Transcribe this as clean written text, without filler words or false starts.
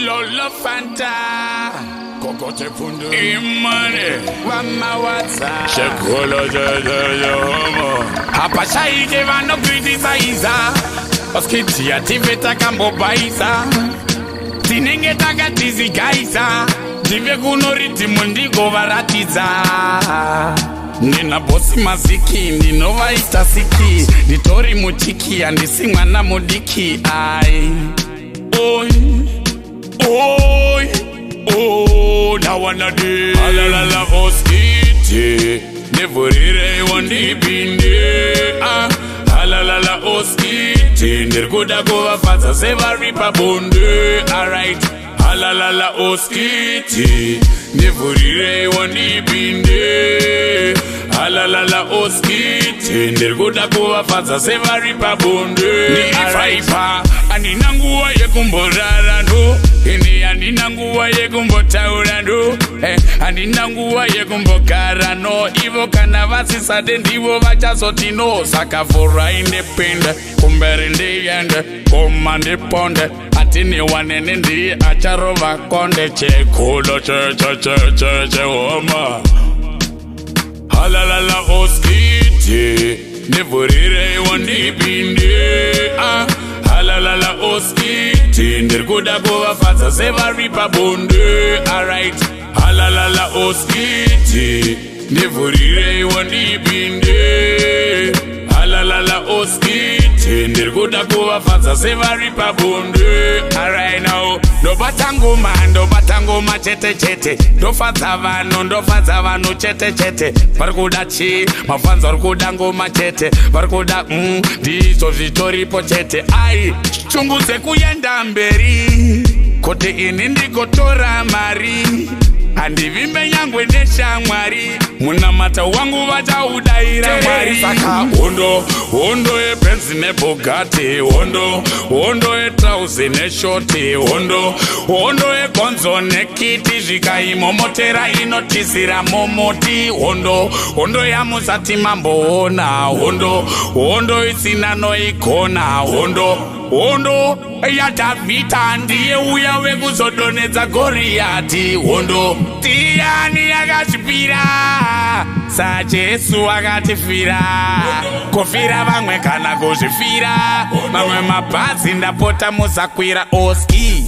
Lola Fanta Kokote Pundu Imane Wama Watsa Shekolo Jojo Hapa shaije vano criticize Oskiti ativeta kambo baisa Tinenge taka tizigaisa Tive kuno ritmo ndigo varatiza Nina bosi maziki, ndinova istasiki Nditori muchiki, andisi mwana mudiki Ai Oi, oi, oi Nawana de Alalala oskiti Nevurire wandibinde Alalala oskiti Nirkuda kuwa fasa seva ripa bunde Alright Alalala oskiti Nevurire wandibinde Alalala oskiti Nirkuda kuwa fasa seva ripa bunde Ni ifaipa Anina nguwa yekumborara no Ini anina nguwa yekumbotaura no Anina nguwa yekumbogara no Ivo kana vasisade ndivo vachazoti no Saka fora independe Kumbere ndiyende Koma ndiponde Atini wanene ndi Acharova konde Chekulo che Woma Halalala oskiti Nevurire wandibinde Halalala oskiti Nirkuda kuwa fasa seva ripa bunde Alright Halalala oskiti Nevurire wandibinde Halalala oskiti Nirkuda kuwa fasa seva ripa bunde Alright now Do batanguma chete chete Do fadza vano chete chete Varkuda chi Mafanza varkuda ngoma chete Varkuda Ndizo zvitoripo chete Ai Chunguze kuyenda mberi Kote ini ndikotora mari Handivimbe nyangwe neshamwari Munamata wangu vachaudaira mwari Saka Hondo e Benz ne Bugatti Hondo e Trauzi ne Shorty Hondo e Gonzo ne Kitty Zvikaimomotera inotizira momoti Hondo ya musati mamboona Hondo isina noikona Hondo ya Davita ndiye uya wekuzodonedza Goriati Hondo Tiani akachipira Sa Jesu akatifira Kufira vamwe kana kuzvifira Mamwe mabhazi ndapota muzakwira Oski